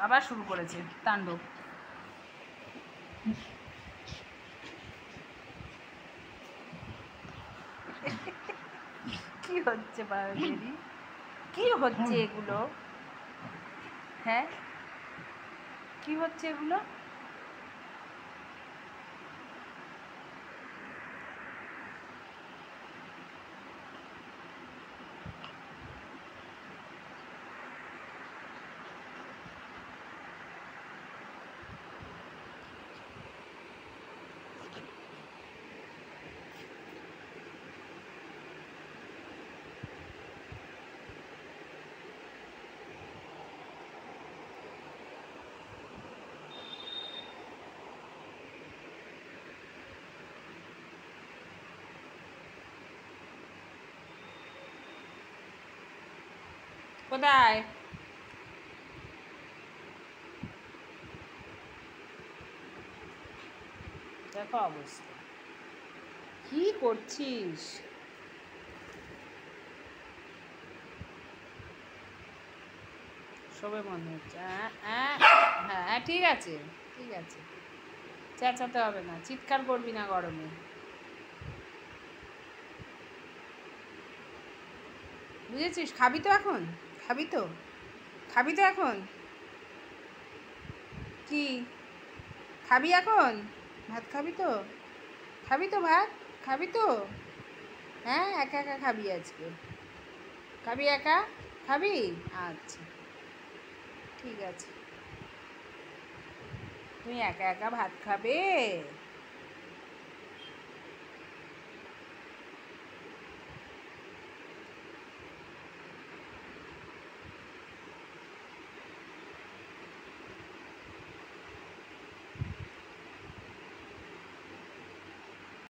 আবার শুরু করেছে তাণ্ডব। কি হচ্ছে পায়েরি, কি হচ্ছে এগুলো? হ্যাঁ, কি হচ্ছে এগুলো? কোথায়? দেখো অবস্থা, কি করছিস? সবে মনে হচ্ছে। হ্যাঁ, ঠিক আছে, ঠিক আছে, চেঁচাতে হবে না, চিৎকার করবি না গরমে। বুঝেছিস? খাবি তো এখন? খাবি তো? খাবি তো এখন? কি খাবি এখন? ভাত খাবি তো? খাবি তো ভাত? খাবি তো? হ্যাঁ, একা একা খাবি আজকে? খাবি একা? খাবি? আচ্ছা, ঠিক আছে। তুমি একা একা ভাত খাবে?